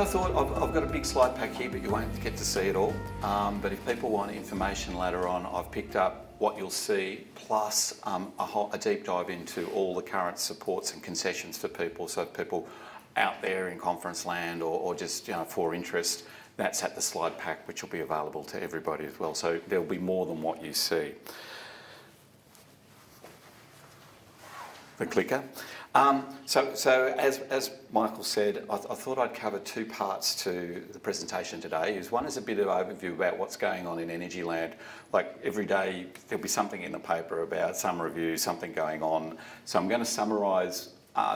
I thought, I've got a big slide pack here, but you won't get to see it all. But if people want information later on, I've picked up what you'll see, plus a deep dive into all the current supports and concessions for people. So people out there in conference land or just for interest, that's at the slide pack, which will be available to everybody as well. So there'll be more than what you see. The clicker. So as Michael said, I thought I'd cover two parts to the presentation today. One is a bit of overview about what's going on in energy land. Like every day there'll be something in the paper about some review, something going on. So I'm going to summarise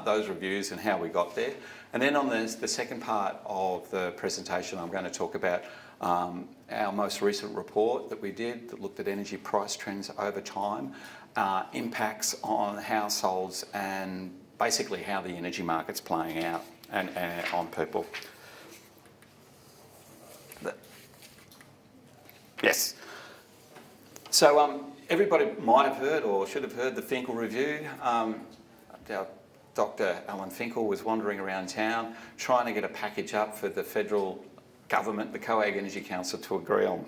those reviews and how we got there. And then on the second part of the presentation, I'm going to talk about our most recent report that we did that looked at energy price trends over time, impacts on households and basically how the energy market's playing out and on people. Yes. So everybody might have heard or should have heard the Finkel review. Dr. Alan Finkel was wandering around town trying to get a package up for the federal government, the COAG Energy Council, to agree on.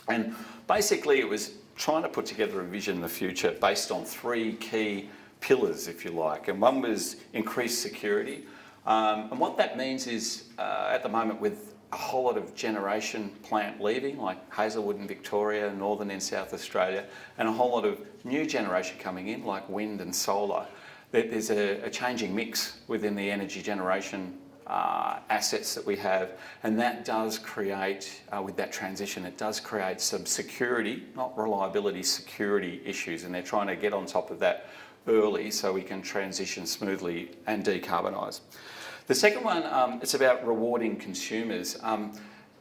And basically it was trying to put together a vision of the future based on three key pillars, if you like. And one was increased security. And what that means is, at the moment, with a whole lot of generation plant leaving, like Hazelwood in Victoria, Northern in South Australia, and a whole lot of new generation coming in, like wind and solar, there's a changing mix within the energy generation assets that we have, and that does create, with that transition, it does create some security, not reliability, security issues, and they're trying to get on top of that early so we can transition smoothly and decarbonise. The second one, it's about rewarding consumers.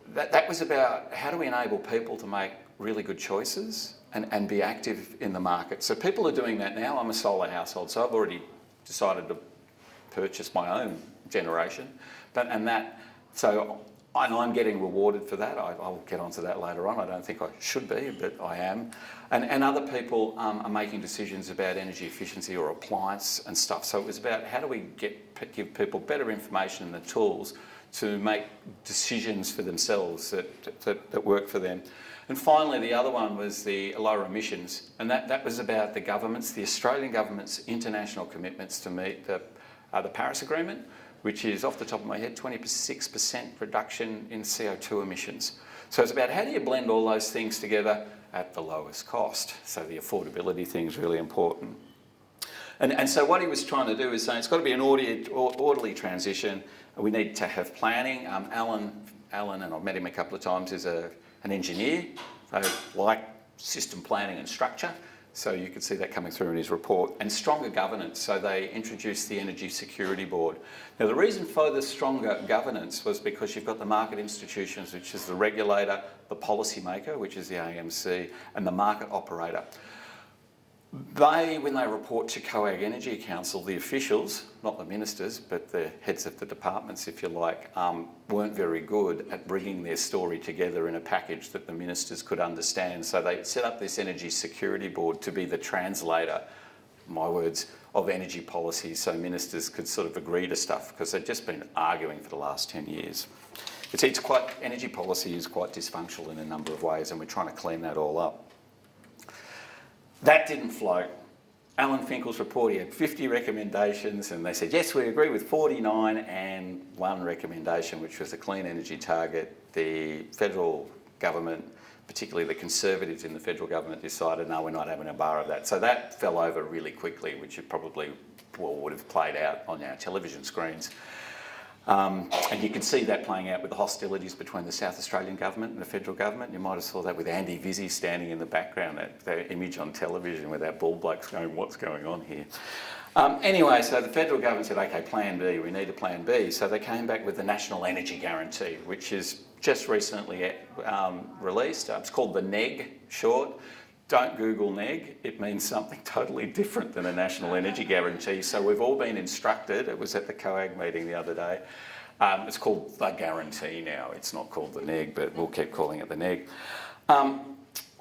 That was about how do we enable people to make really good choices and be active in the market. So people are doing that now. I'm a solar household, so I've already decided to purchase my own generation, so I'm getting rewarded for that. I'll get onto that later on. I don't think I should be, but I am. And other people are making decisions about energy efficiency or appliance and stuff. So it was about how do we give people better information and the tools to make decisions for themselves that work for them. And finally, the other one was the lower emissions, and that was about the Australian government's international commitments to meet the Paris Agreement, which is, off the top of my head, 26% reduction in CO2 emissions. So it's about how do you blend all those things together at the lowest cost. So the affordability thing is really important. And so what he was trying to do is saying it's got to be an orderly transition. We need to have planning. Alan, and I've met him a couple of times, is an engineer. So like system planning and structure. So you could see that coming through in his report. And stronger governance, so they introduced the Energy Security Board. Now the reason for the stronger governance was because you've got the market institutions, which is the regulator, the policymaker, which is the AMC, and the market operator. When they report to COAG Energy Council, the officials, not the ministers, but the heads of the departments, if you like, weren't very good at bringing their story together in a package that the ministers could understand. So they set up this Energy Security Board to be the translator, my words, of energy policy, so ministers could sort of agree to stuff, because they've just been arguing for the last 10 years. Energy policy is quite dysfunctional in a number of ways, and we're trying to clean that all up. That didn't float. Alan Finkel's report, he had 50 recommendations, and they said, yes, we agree with 49 and one recommendation, which was a clean energy target. The federal government, particularly the Conservatives in the federal government, decided, no, we're not having a bar of that. So that fell over really quickly, which it probably would have played out on our television screens. And you can see that playing out with the hostilities between the South Australian government and the federal government. You might have saw that with Andy Vizzi standing in the background, that image on television with that bald bloke's going, what's going on here? Anyway, so the federal government said, okay, plan B, we need a plan B. So they came back with the National Energy Guarantee, which is just recently released. It's called the NEG short. Don't Google NEG, it means something totally different than a National Energy Guarantee. So we've all been instructed, it was at the COAG meeting the other day, it's called the Guarantee now. It's not called the NEG, but we'll keep calling it the NEG.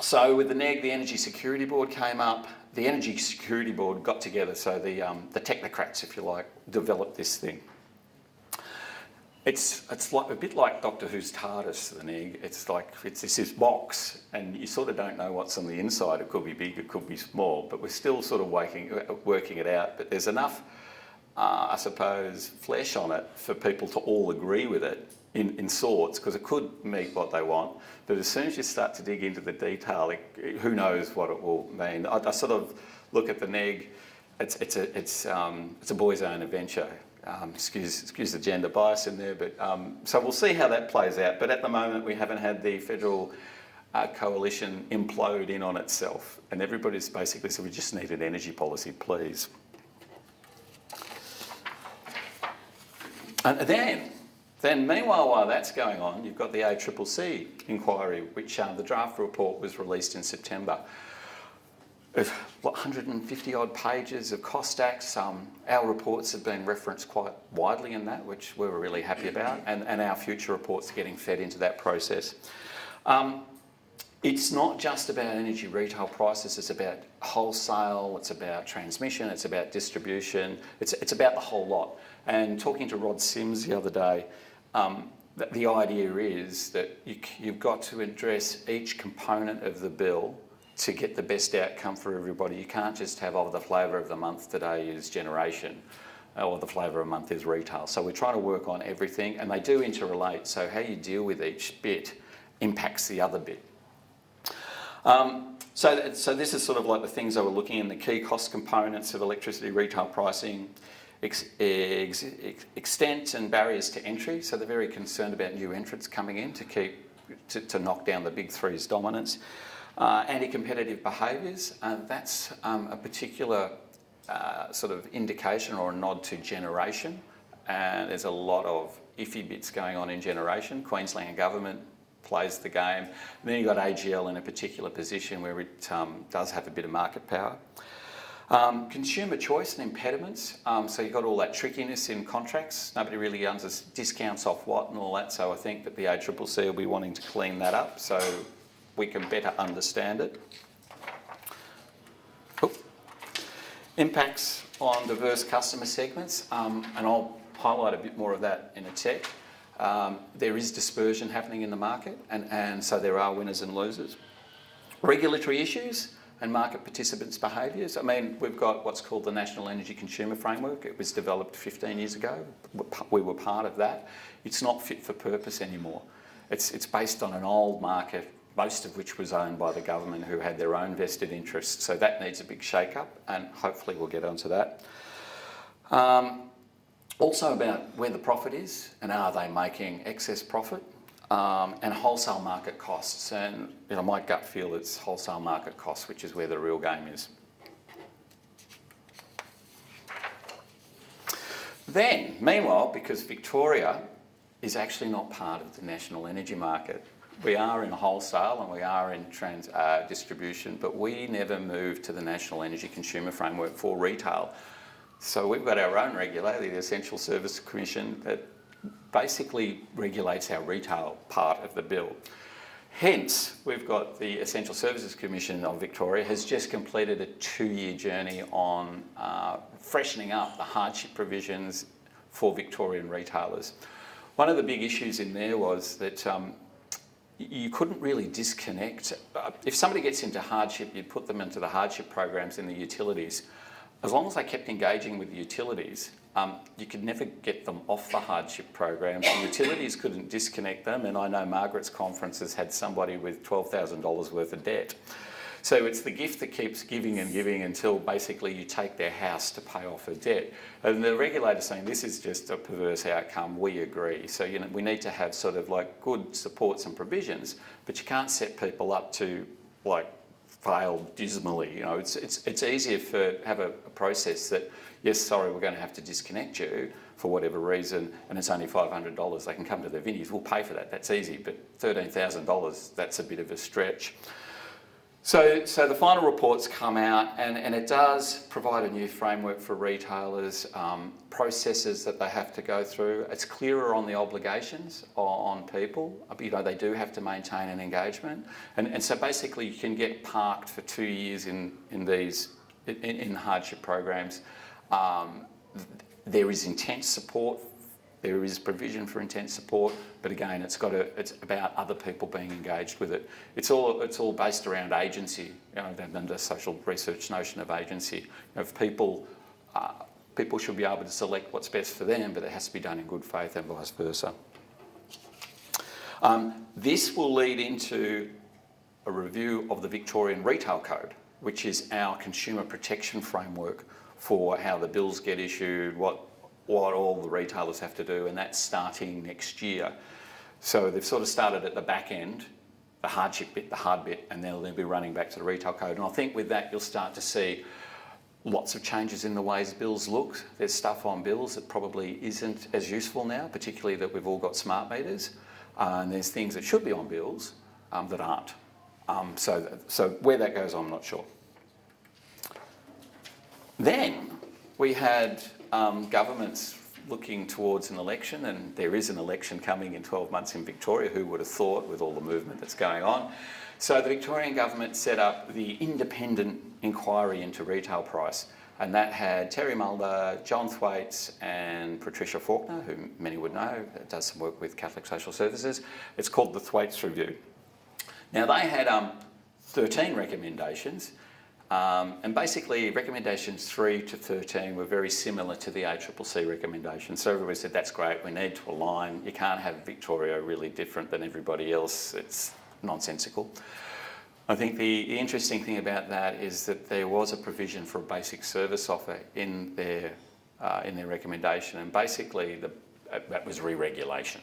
So with the NEG, the Energy Security Board came up. The Energy Security Board got together, so the technocrats, if you like, developed this thing. It's like a bit like Doctor Who's TARDIS, the neg. It's like it's this box, and you sort of don't know what's on the inside. It could be big, it could be small, but we're still sort of working it out. But there's enough, I suppose, flesh on it for people to all agree with it in sorts, because it could meet what they want. But as soon as you start to dig into the detail, who knows what it will mean. I sort of look at the neg. It's a boy's own adventure. Excuse the gender bias in there, but so we'll see how that plays out. But at the moment, we haven't had the federal coalition implode in on itself, and everybody's basically said we just need an energy policy, please. And then meanwhile, while that's going on, you've got the ACCC inquiry, which the draft report was released in September. 150 odd pages of cost stacks. Our reports have been referenced quite widely in that, which we were really happy about, and our future reports are getting fed into that process. It's not just about energy retail prices, it's about wholesale, it's about transmission, it's about distribution, it's about the whole lot. And talking to Rod Sims the other day, the idea is that you've got to address each component of the bill to get the best outcome for everybody. You can't just have, the flavour of the month today is generation, or the flavour of the month is retail. So we're trying to work on everything, and they do interrelate, so how you deal with each bit impacts the other bit. So this is sort of like the things I were looking in, the key cost components of electricity retail pricing, extent and barriers to entry. So they're very concerned about new entrants coming in to knock down the big three's dominance. Anti-competitive behaviours, that's a particular sort of indication or a nod to generation, and there's a lot of iffy bits going on in generation. Queensland government plays the game. And then you've got AGL in a particular position where it does have a bit of market power. Consumer choice and impediments, so you've got all that trickiness in contracts. Nobody really understands discounts off what and all that, so I think that the ACCC will be wanting to clean that up so we can better understand it. Impacts on diverse customer segments, and I'll highlight a bit more of that in a sec. There is dispersion happening in the market, and so there are winners and losers. Regulatory issues and market participants' behaviours. I mean, we've got what's called the National Energy Consumer Framework. It was developed 15 years ago. We were part of that. It's not fit for purpose anymore. It's based on an old market, most of which was owned by the government, who had their own vested interests. So that needs a big shake-up, and hopefully we'll get onto that. Also about where the profit is, and are they making excess profit, and wholesale market costs. And my gut feel it's wholesale market costs, which is where the real game is. Then, meanwhile, because Victoria is actually not part of the national energy market, we are in wholesale and we are in distribution, but we never moved to the National Energy Consumer Framework for retail. So we've got our own regulator, the Essential Services Commission, that basically regulates our retail part of the bill. Hence, we've got the Essential Services Commission of Victoria has just completed a 2-year journey on freshening up the hardship provisions for Victorian retailers. One of the big issues in there was that you couldn't really disconnect. If somebody gets into hardship, you'd put them into the hardship programs in the utilities. As long as they kept engaging with the utilities, you could never get them off the hardship programs. The utilities couldn't disconnect them, and I know Margaret's conference has had somebody with $12,000 worth of debt. So it's the gift that keeps giving and giving until basically you take their house to pay off a debt. And the regulator's saying this is just a perverse outcome, we agree. So we need to have sort of like good supports and provisions, but you can't set people up to fail dismally. It's easier to have a process that, yes, sorry, we're going to have to disconnect you for whatever reason, and it's only $500. They can come to the Vinnies, we'll pay for that, that's easy, but $13,000, that's a bit of a stretch. So the final report's come out, and it does provide a new framework for retailers, processes that they have to go through. It's clearer on the obligations on people. They do have to maintain an engagement, and so basically you can get parked for 2 years in hardship programs. There is intense support There is provision for intense support, but again, it's about other people being engaged with it. It's all based around agency, the social research notion of agency. If people should be able to select what's best for them, but it has to be done in good faith and vice versa. This will lead into a review of the Victorian Retail Code, which is our consumer protection framework for how the bills get issued, what all the retailers have to do, and that's starting next year. So they've sort of started at the back end, the hardship bit, the hard bit, and then they'll be running back to the Retail Code. And I think with that, you'll start to see lots of changes in the ways bills look. There's stuff on bills that probably isn't as useful now, particularly that we've all got smart meters. And there's things that should be on bills that aren't. So where that goes, I'm not sure. Then we had governments looking towards an election, and there is an election coming in 12 months in Victoria. Who would have thought, with all the movement that's going on? So the Victorian government set up the Independent Inquiry into Retail Price, and that had Terry Mulder, John Thwaites and Patricia Faulkner, who many would know, does some work with Catholic Social Services. It's called the Thwaites Review. Now they had 13 recommendations, and basically recommendations 3 to 13 were very similar to the ACCC recommendations. So everybody said, that's great, we need to align. You can't have Victoria really different than everybody else. It's nonsensical. I think the interesting thing about that is that there was a provision for a basic service offer in their recommendation, and basically that was re-regulation.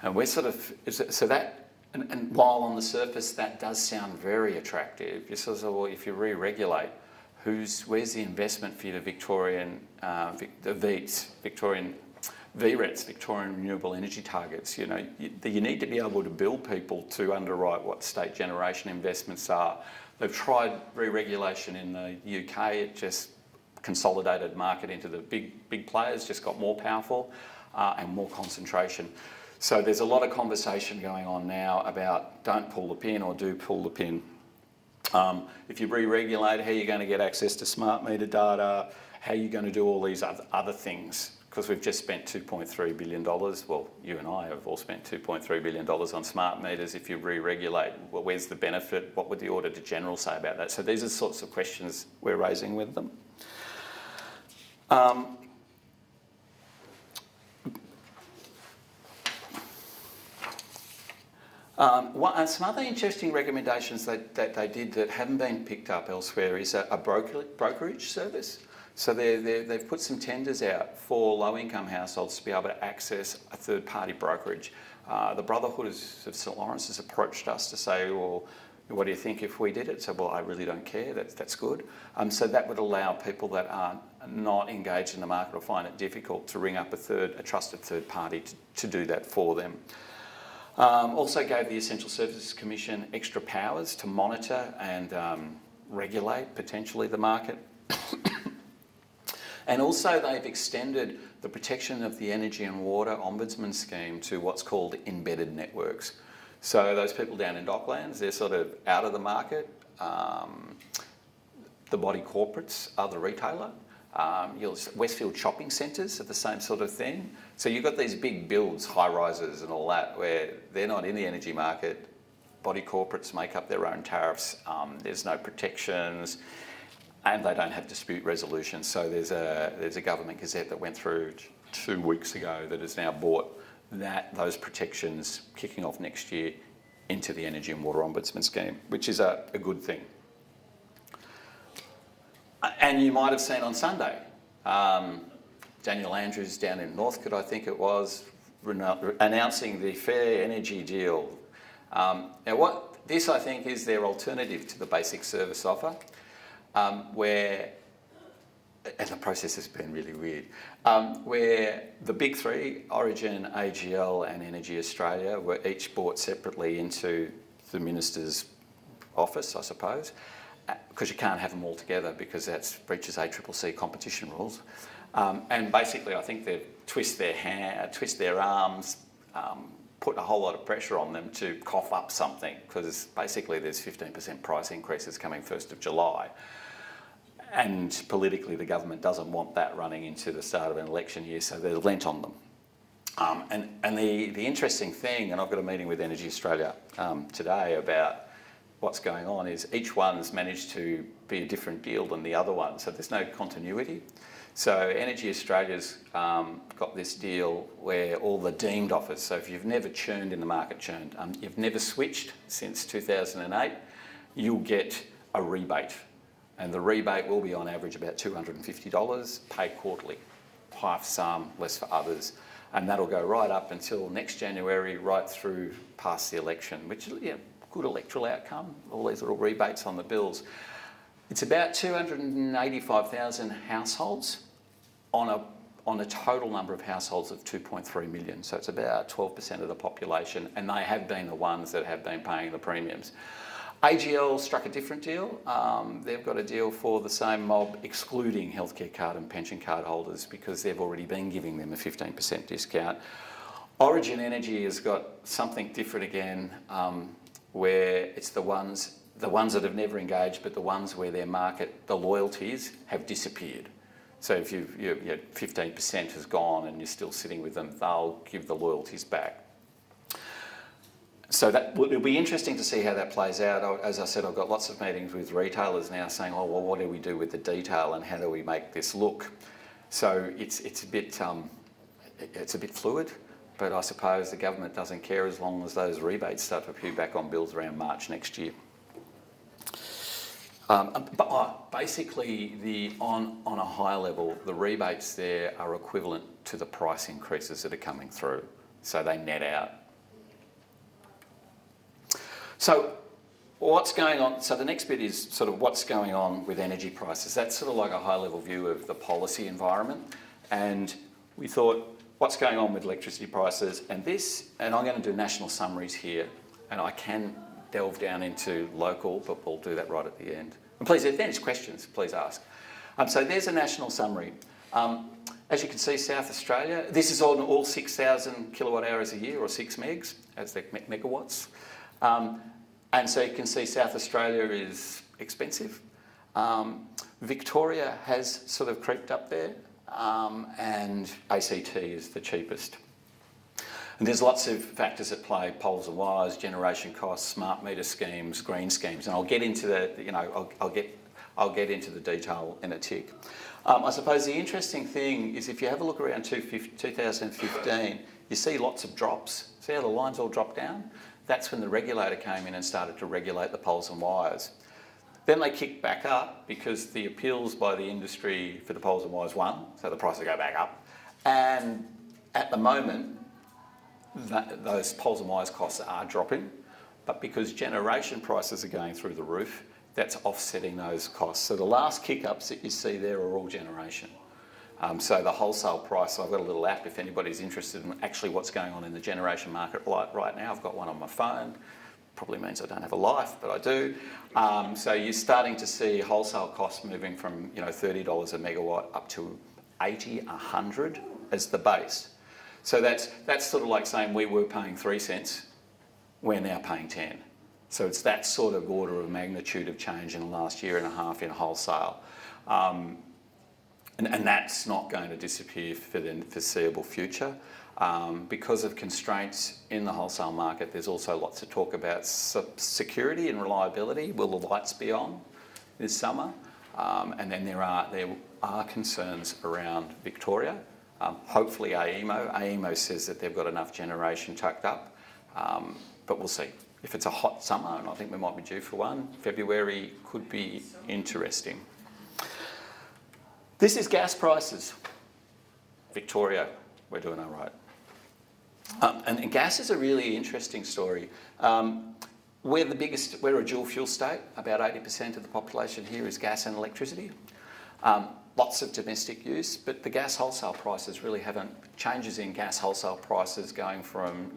And we're sort of, so that, and while on the surface that does sound very attractive, you sort of say, well, if you re-regulate, where's the investment for your Victorian, the VETs, Victorian VRETs, Victorian Renewable Energy Targets? You need to be able to build people to underwrite what state generation investments are. They've tried re-regulation in the UK. It just consolidated market into the big players, just got more powerful and more concentration. So there's a lot of conversation going on now about don't pull the pin or do pull the pin. If you re-regulate, how are you going to get access to smart meter data? How are you going to do all these other things? Because we've just spent $2.3 billion. Well, you and I have all spent $2.3 billion on smart meters. If you re-regulate, well, where's the benefit? What would the Auditor General say about that? So these are the sorts of questions we're raising with them. Some other interesting recommendations that they did that haven't been picked up elsewhere is a brokerage service. So they've put some tenders out for low-income households to be able to access a third-party brokerage. The Brotherhood of St Lawrence has approached us to say, well, what do you think if we did it? So, well, I really don't care, that's good. So that would allow people that are not engaged in the market or find it difficult to ring up a trusted third party to do that for them. Also gave the Essential Services Commission extra powers to monitor and regulate potentially the market. And also they've extended the protection of the Energy and Water Ombudsman scheme to what's called embedded networks. So those people down in Docklands, they're sort of out of the market. The body corporates are the retailer. Westfield shopping centres are the same sort of thing. So you've got these big builds, high-rises and all that, where they're not in the energy market. Body corporates make up their own tariffs. There's no protections, and they don't have dispute resolution. So there's a government gazette that went through 2 weeks ago that has now brought those protections kicking off next year into the Energy and Water Ombudsman scheme, which is a good thing. And you might have seen on Sunday, Daniel Andrews down in Northcote, I think it was, announcing the Fair Energy Deal. Now this I think is their alternative to the basic service offer, where, and the process has been really weird, where the big three, Origin, AGL and Energy Australia, were each brought separately into the Minister's office, I suppose, because you can't have them all together because that breaches ACCC competition rules. And basically I think they've twist their arms, put a whole lot of pressure on them to cough up something, because basically there's 15% price increases coming 1st of July. And politically the government doesn't want that running into the start of an election year, so they've lent on them. And the interesting thing, and I've got a meeting with Energy Australia today about what's going on, is each one's managed to be a different deal than the other one, so there's no continuity. So Energy Australia's got this deal where all the deemed offers, so if you've never churned in the market, you've never switched since 2008, you'll get a rebate. And the rebate will be on average about $250, paid quarterly. High for some, less for others. And that'll go right up until next January, right through past the election, which is good electoral outcome, all these little rebates on the bills. It's about 285,000 households on a total number of households of 2.3 million. So it's about 12% of the population, and they have been the ones that have been paying the premiums. AGL struck a different deal. They've got a deal for the same mob, excluding healthcare card and pension card holders, because they've already been giving them a 15% discount. Origin Energy has got something different again, where it's the ones that have never engaged, but the ones where their market, the loyalties have disappeared. So if your 15% has gone and you're still sitting with them, they'll give the loyalties back. So it'll be interesting to see how that plays out. As I said, I've got lots of meetings with retailers now saying, oh, well, what do we do with the detail and how do we make this look? So it's a bit fluid, but I suppose the government doesn't care as long as those rebates start to appear back on bills around March next year. Basically, on a high level, the rebates there are equivalent to the price increases that are coming through. So they net out. So what's going on? So the next bit is sort of what's going on with energy prices. That's sort of like a high-level view of the policy environment. And we thought, what's going on with electricity prices? And I'm going to do national summaries here, and I can delve down into local, but we'll do that right at the end. And please, if there's questions, please ask. So there's a national summary. As you can see, South Australia, this is on all 6,000 kilowatt hours a year, or 6 megs, as the megawatts. And so you can see South Australia is expensive. Victoria has sort of creeped up there, and ACT is the cheapest. And there's lots of factors at play: poles and wires, generation costs, smart meter schemes, green schemes, and I'll get into I'll get into the detail in a tick. I suppose the interesting thing is if you have a look around 2015, you see lots of drops. See how the lines all drop down? That's when the regulator came in and started to regulate the poles and wires. Then they kicked back up because the appeals by the industry for the poles and wires won, so the prices go back up. And at the moment, those poles and wires costs are dropping, but because generation prices are going through the roof, that's offsetting those costs. So the last kick-ups that you see there are all generation. So the wholesale price, I've got a little app if anybody's interested in actually what's going on in the generation market right now. I've got one on my phone. Probably means I don't have a life, but I do. So you're starting to see wholesale costs moving from $30 a megawatt up to 80, 100 as the base. So that's sort of like saying we were paying 3 cents, we're now paying 10. So it's that sort of order of magnitude of change in the last year and a half in wholesale. And that's not going to disappear for the foreseeable future. Because of constraints in the wholesale market, there's also lots of talk about security and reliability. Will the lights be on this summer? And then there are concerns around Victoria. Hopefully AEMO says that they've got enough generation tucked up, but we'll see. If it's a hot summer, and I think we might be due for one, February could be interesting. This is gas prices. Victoria, we're doing all right. And gas is a really interesting story. We're a dual fuel state. About 80% of the population here is gas and electricity. Lots of domestic use, but the gas wholesale prices really haven't, changes in gas wholesale prices going from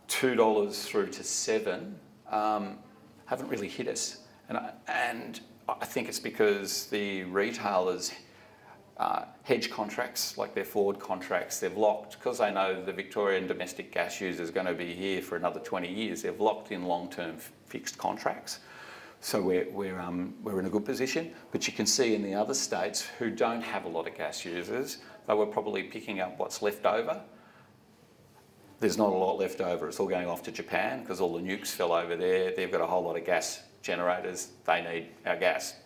$2 through to $7 haven't really hit us. And I think it's because the retailers hedge contracts, like their forward contracts, they've locked, because they know the Victorian domestic gas user is going to be here for another 20 years, they've locked in long-term fixed contracts. So we're in a good position. But you can see in the other states who don't have a lot of gas users, they were probably picking up what's left over. There's not a lot left over. It's all going off to Japan because all the nukes fell over there. They've got a whole lot of gas generators. They need our gas.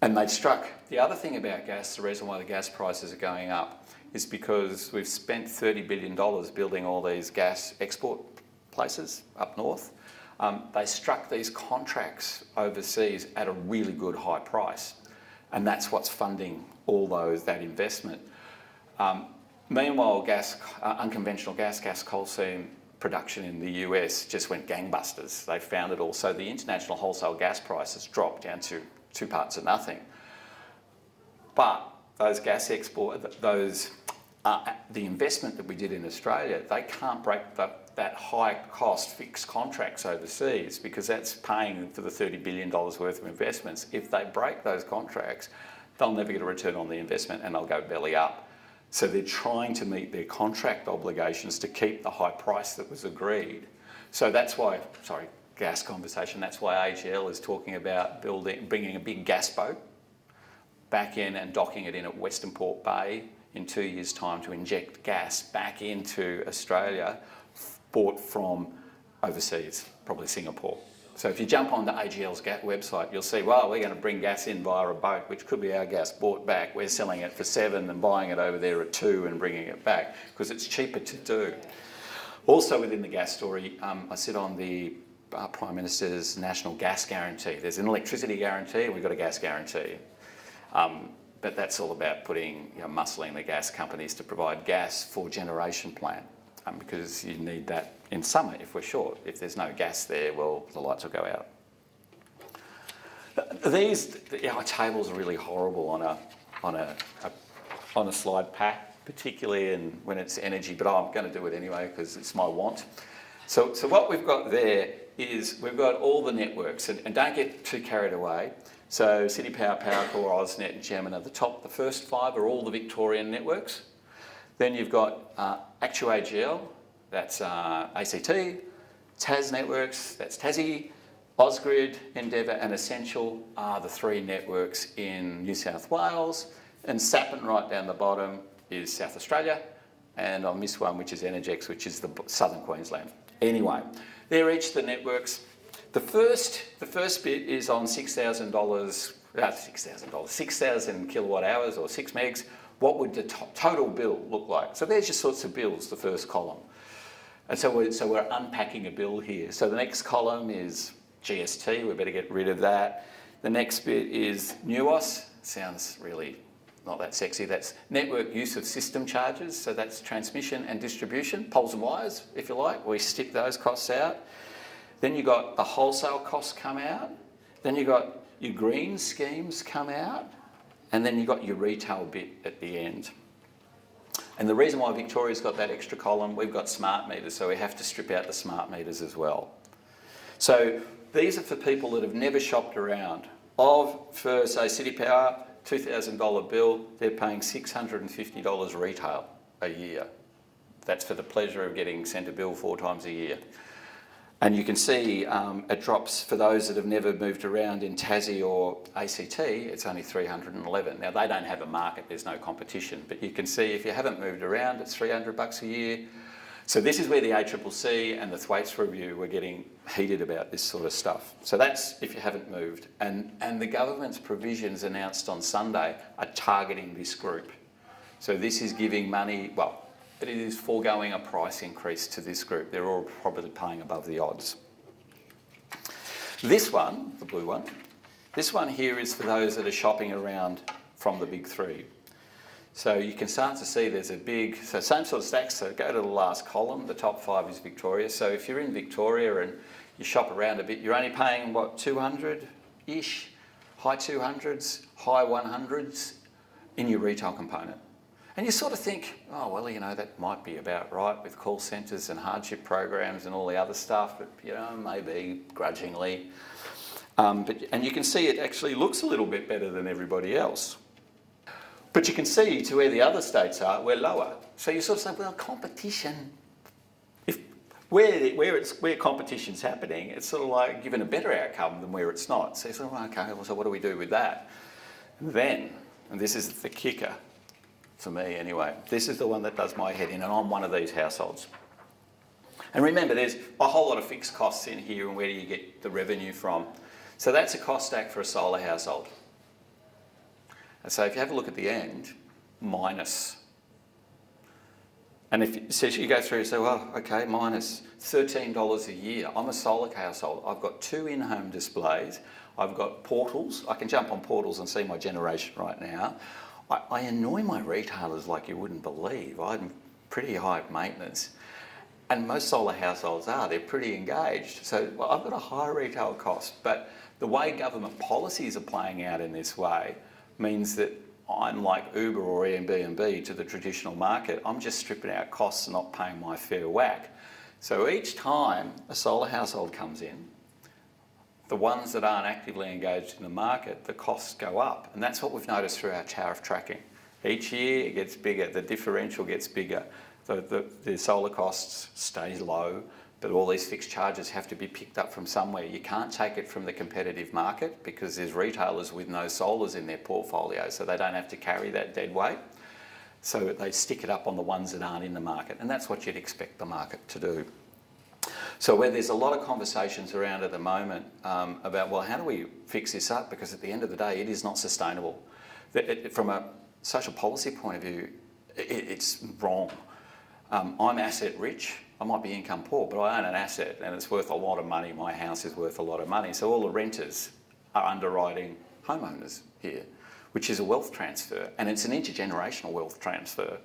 And they'd struck. The other thing about gas, the reason why the gas prices are going up is because we've spent $30 billion building all these gas export places up north. They struck these contracts overseas at a really good high price. And that's what's funding all that investment. Meanwhile, unconventional gas coal seam production in the US just went gangbusters. They found it all. So the international wholesale gas prices dropped down to 2 parts of nothing. But those gas the investment that we did in Australia, they can't break that high cost fixed contracts overseas because that's paying for the $30 billion worth of investments. If they break those contracts, they'll never get a return on the investment and they'll go belly up. So they're trying to meet their contract obligations to keep the high price that was agreed. So that's why, gas conversation, that's why AGL is talking about bringing a big gas boat back in and docking it in at Western Port Bay in 2 years' time to inject gas back into Australia, bought from overseas, probably Singapore. So if you jump onto AGL's website, you'll see, well, we're going to bring gas in via a boat, which could be our gas bought back. We're selling it for $7 and buying it over there at $2 and bringing it back because it's cheaper to do. Also within the gas story, I sit on the Prime Minister's National Gas Guarantee. There's an electricity guarantee and we've got a gas guarantee. But that's all about muscling the gas companies to provide gas for generation plant. Because you need that in summer if we're short. If there's no gas there, well, the lights will go out. Our tables are really horrible on a slide pack, particularly when it's energy, but I'm going to do it anyway because it's my want. So what we've got there is we've got all the networks, and don't get too carried away. So City Power, Powercore, AusNet and German are the top. The first 5 are all the Victorian networks. Then you've got ActuAGL, that's ACT, Tas Networks, that's Tassie, Ausgrid, Endeavour and Essential are the 3 networks in New South Wales, and Sappin right down the bottom is South Australia, and I'll miss one which is Energex, which is the southern Queensland. Anyway, they're each the networks. The first bit is on $6,000, 6,000 kilowatt hours or 6 megs. What would the total bill look like? So there's your sorts of bills, the first column. And so we're unpacking a bill here. So the next column is GST, we better get rid of that. The next bit is NUOS, sounds really not that sexy. That's network use of system charges. So that's transmission and distribution, poles and wires, if you like. We stick those costs out. Then you've got the wholesale costs come out. Then you've got your green schemes come out. And then you've got your retail bit at the end. And the reason why Victoria's got that extra column, we've got smart meters, so we have to strip out the smart meters as well. So these are for people that have never shopped around. For, say, City Power, $2,000 bill, they're paying $650 retail a year. That's for the pleasure of getting sent a bill 4 times a year. And you can see it drops for those that have never moved around in Tassie or ACT, it's only $311. Now they don't have a market, there's no competition, but you can see if you haven't moved around, it's $300 a year. So this is where the ACCC and the Thwaites Review were getting heated about this sort of stuff. So that's if you haven't moved. And the government's provisions announced on Sunday are targeting this group. So this is giving money, well, but it is foregoing a price increase to this group. They're all probably paying above the odds. This one, the blue one, this one here is for those that are shopping around from the big 3. So you can start to see there's a big, so same sort of stacks, so go to the last column, the top 5 is Victoria. So if you're in Victoria and you shop around a bit, you're only paying, what, 200-ish, high 200s, high 100s in your retail component. And you sort of think, oh, well, that might be about right with call centres and hardship programs and all the other stuff, but, maybe grudgingly. And you can see it actually looks a little bit better than everybody else. But you can see to where the other states are, we're lower. So you sort of say, well, competition, where competition's happening, it's sort of like giving a better outcome than where it's not. So you say, well, okay, well, so what do we do with that? And then, and this is the kicker, for me anyway. This is the one that does my head in, and I'm one of these households. And remember, there's a whole lot of fixed costs in here, and where do you get the revenue from? So that's a cost stack for a solar household. And so if you have a look at the end, minus. And so you go through and say, well, okay, minus $13 a year. I'm a solar household. I've got 2 in-home displays. I've got portals. I can jump on portals and see my generation right now. I annoy my retailers like you wouldn't believe. I'm pretty high maintenance. And most solar households are. They're pretty engaged. So I've got a high retail cost. But the way government policies are playing out in this way means that I'm like Uber or Airbnb to the traditional market. I'm just stripping out costs and not paying my fair whack. So each time a solar household comes in, the ones that aren't actively engaged in the market, the costs go up. And that's what we've noticed through our tariff tracking. Each year it gets bigger, the differential gets bigger. The solar costs stay low, but all these fixed charges have to be picked up from somewhere. You can't take it from the competitive market because there's retailers with no solars in their portfolio, so they don't have to carry that dead weight. So they stick it up on the ones that aren't in the market, and that's what you'd expect the market to do. So where there's a lot of conversations around at the moment about, well, how do we fix this up? Because at the end of the day, it is not sustainable. From a social policy point of view, it's wrong. I'm asset rich. I might be income poor, but I own an asset and it's worth a lot of money. My house is worth a lot of money. So all the renters are underwriting homeowners here, which is a wealth transfer, and it's an intergenerational wealth transfer.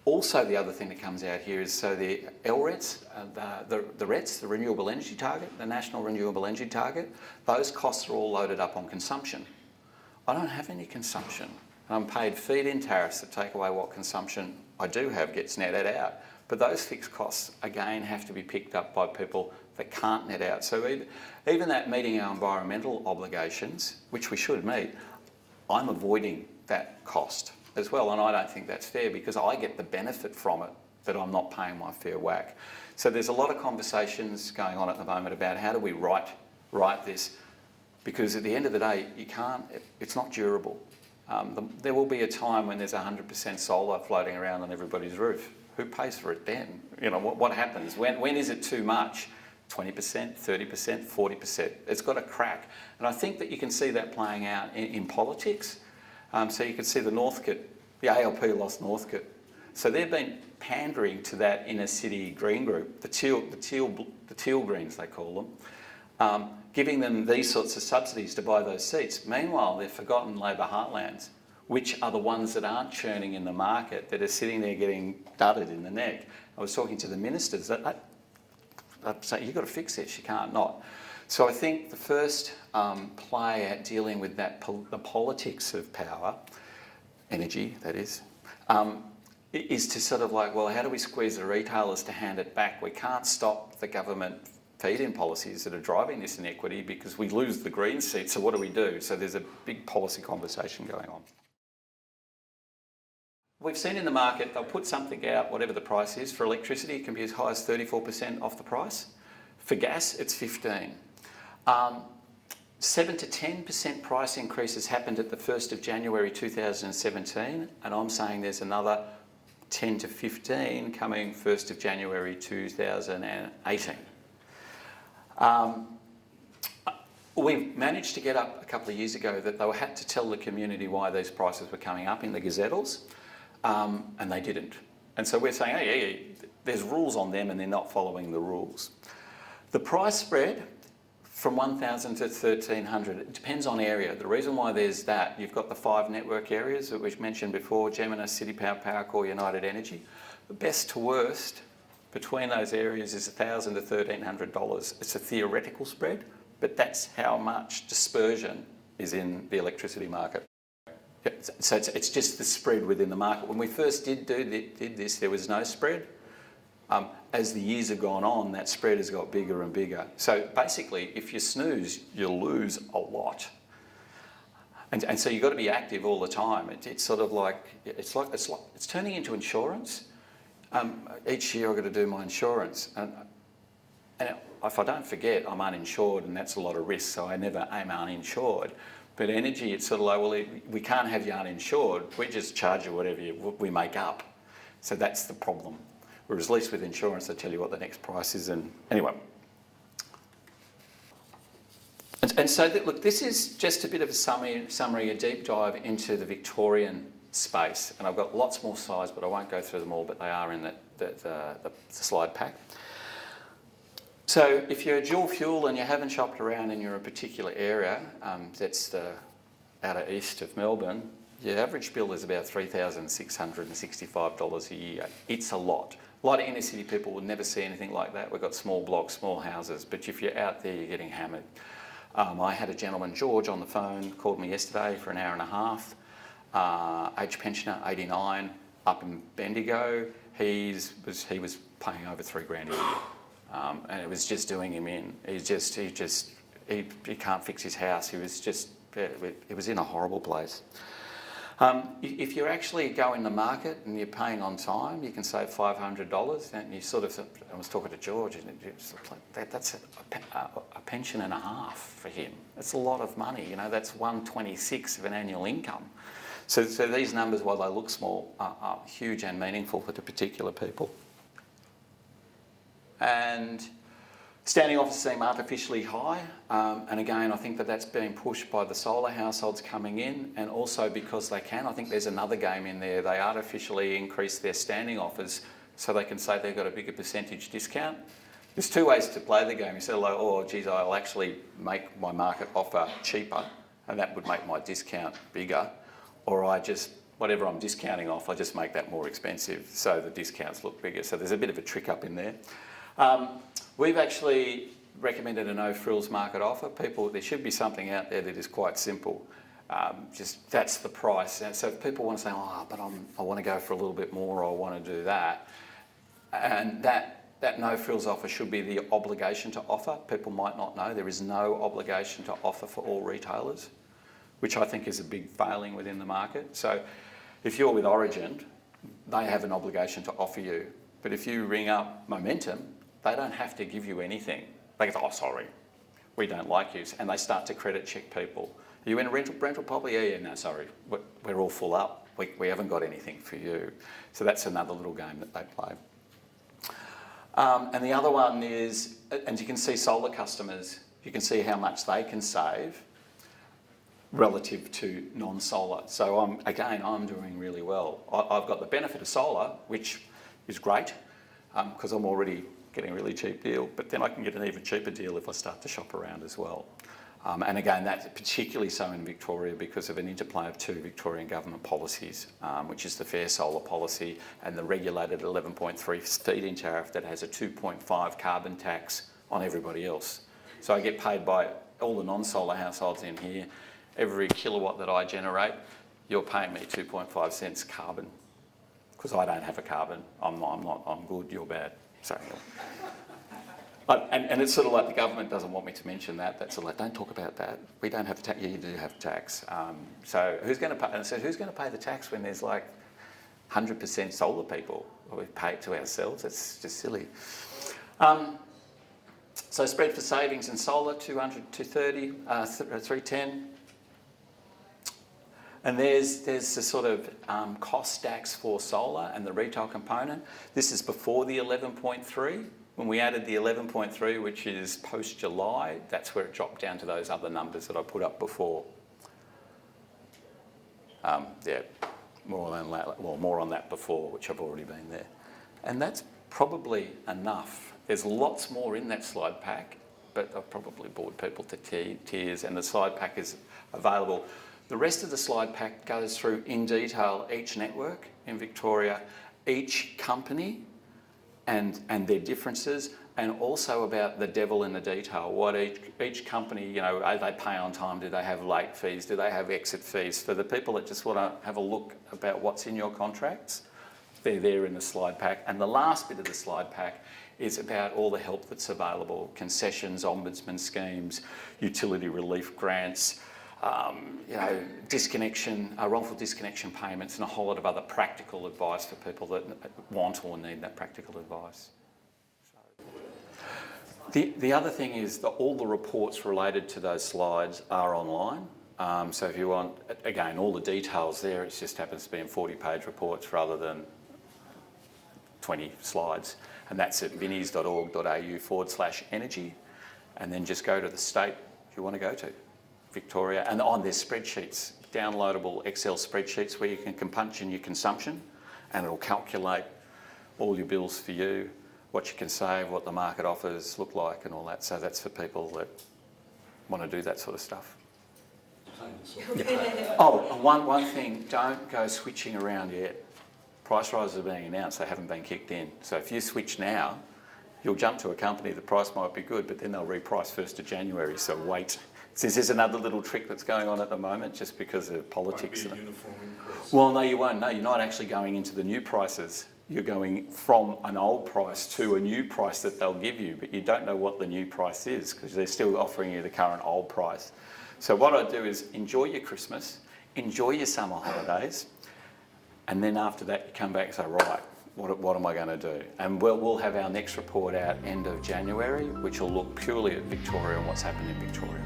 Also the other thing that comes out here is so the LRETs, the RETs, the Renewable Energy Target, the National Renewable Energy Target, those costs are all loaded up on consumption. I don't have any consumption. I'm paid feed-in tariffs that take away what consumption I do have gets netted out. But those fixed costs, again, have to be picked up by people that can't net out. So even that meeting our environmental obligations, which we should meet, I'm avoiding that cost as well. And I don't think that's fair because I get the benefit from it that I'm not paying my fair whack. So there's a lot of conversations going on at the moment about how do we write this, because at the end of the day, it's not durable. There will be a time when there's 100% solar floating around on everybody's roof. Who pays for it then? You know, what happens? When is it too much? 20%, 30%, 40%. It's got to crack. And I think that you can see that playing out in politics. So you can see the ALP lost Northcote. So they've been pandering to that inner city green group, the teal greens they call them, giving them these sorts of subsidies to buy those seats. Meanwhile, they've forgotten Labor heartlands, which are the ones that aren't churning in the market, that are sitting there getting dudded in the neck. I was talking to the ministers, they're saying, you've got to fix this, you can't not. So I think the first play at dealing with that, the politics of power, energy that is to sort of like, well, how do we squeeze the retailers to hand it back? We can't stop the government feed-in policies that are driving this inequity because we lose the green seat, so what do we do? So there's a big policy conversation going on. We've seen in the market, they'll put something out, whatever the price is. For electricity, it can be as high as 34% off the price. For gas, it's 15%. 7 to 10% price increases happened at the 1st of January 2017, and I'm saying there's another 10 to 15 coming 1st of January 2018. We managed to get up a couple of years ago that they had to tell the community why these prices were coming up in the gazettals, and they didn't. And so we're saying, hey, there's rules on them and they're not following the rules. The price spread from 1,000 to 1,300, it depends on area. The reason why there's that, you've got the 5 network areas that we've mentioned before, Gemina, City Power, Powercore, United Energy. The best to worst between those areas is $1,000 to $1,300. It's a theoretical spread, but that's how much dispersion is in the electricity market. So it's just the spread within the market. When we first did this, there was no spread. As the years have gone on, that spread has got bigger and bigger. So basically, if you snooze, you lose a lot. And so you've got to be active all the time. It's sort of like it's turning into insurance. Each year I've got to do my insurance. And if I don't forget, I'm uninsured, and that's a lot of risk, so I never am uninsured. But energy, it's sort of like, well, we can't have you uninsured. We just charge you whatever we make up. So that's the problem. Whereas at least with insurance, they tell you what the next price is. And anyway. And so, look, this is just a bit of a summary, a deep dive into the Victorian space. And I've got lots more slides, but I won't go through them all, but they are in the slide pack. So if you're dual fuel and you haven't shopped around and you're in a particular area, that's the outer east of Melbourne, your average bill is about $3,665 a year. It's a lot. A lot of inner city people would never see anything like that. We've got small blocks, small houses, but if you're out there, you're getting hammered. I had a gentleman, George, on the phone, called me yesterday for an hour and a half. Age pensioner, 89, up in Bendigo. He was paying over $3,000 a year. And it was just doing him in. He can't fix his house. He was in a horrible place. If you actually go in the market and you're paying on time, you can save $500. And you sort of, I was talking to George, and that's a pension and a half for him. That's a lot of money. That's 1/26 of an annual income. So these numbers, while they look small, are huge and meaningful for the particular people. And standing offers seem artificially high, and again, I think that's being pushed by the solar households coming in, and also because they can. I think there's another game in there. They artificially increase their standing offers so they can say they've got a bigger percentage discount. There's two ways to play the game. You say, like, oh, geez, I'll actually make my market offer cheaper, and that would make my discount bigger, or whatever I'm discounting off, I just make that more expensive, so the discounts look bigger. So there's a bit of a trick up in there. We've actually recommended a no-frills market offer. There should be something out there that is quite simple. Just that's the price. And so if people want to say, but I want to go for a little bit more, or I want to do that, and that no-frills offer should be the obligation to offer. People might not know there is no obligation to offer for all retailers, which I think is a big failing within the market. So if you're with Origin, they have an obligation to offer you. But if you ring up Momentum, they don't have to give you anything. They go, sorry, we don't like you. And they start to credit check people. Are you in a rental property? Yeah, no, sorry, we're all full up. We haven't got anything for you. So that's another little game that they play. And the other one is, and you can see solar customers, you can see how much they can save relative to non-solar. So I'm doing really well. I've got the benefit of solar, which is great, because I'm already getting a really cheap deal, but then I can get an even cheaper deal if I start to shop around as well. And again, that's particularly so in Victoria because of an interplay of two Victorian government policies, which is the fair solar policy and the regulated 11.3 feed-in tariff that has a 2.5 carbon tax on everybody else. So I get paid by all the non-solar households in here. Every kilowatt that I generate, you're paying me 2.5 cents carbon. Because I don't have a carbon. I'm good, you're bad. So, and it's sort of like the government doesn't want me to mention that. That's sort of like, don't talk about that. We don't have a tax. Yeah, you do have a tax. So who's going to pay? And I said, who's going to pay the tax when there's like 100% solar people? Well, we pay it to ourselves. It's just silly. So spread for savings in solar, 200, 230, 310. And there's the sort of cost stacks for solar and the retail component. This is before the 11.3. When we added the 11.3, which is post-July, that's where it dropped down to those other numbers that I put up before. More on that before, which I've already been there. And that's probably enough. There's lots more in that slide pack, but I've probably bored people to tears, and the slide pack is available. The rest of the slide pack goes through in detail each network in Victoria, each company and their differences, and also about the devil in the detail. What each company, are they pay on time? Do they have late fees? Do they have exit fees? For the people that just want to have a look about what's in your contracts, they're there in the slide pack. And the last bit of the slide pack is about all the help that's available: concessions, ombudsman schemes, utility relief grants, disconnection, wrongful disconnection payments, and a whole lot of other practical advice for people that want or need that practical advice. The other thing is that all the reports related to those slides are online. So if you want, again, all the details there, it just happens to be in 40-page reports rather than 20 slides. And that's at vinnies.org.au/energy. And then just go to the state you want to go to, Victoria. And on there's spreadsheets, downloadable Excel spreadsheets where you can punch in your consumption and it'll calculate all your bills for you, what you can save, what the market offers look like and all that. So that's for people that want to do that sort of stuff. Yeah. Oh, one thing, don't go switching around yet. Price rises are being announced, they haven't been kicked in. So if you switch now, you'll jump to a company, the price might be good, but then they'll reprice 1st of January, so wait. Since there's another little trick that's going on at the moment, just because of politics. Won't be a uniform increase. Well, no, you won't. No, you're not actually going into the new prices. You're going from an old price to a new price that they'll give you, but you don't know what the new price is because they're still offering you the current old price. So what I do is enjoy your Christmas, enjoy your summer holidays, and then after that you come back and say, right, what am I going to do? And we'll have our next report out end of January, which will look purely at Victoria and what's happened in Victoria.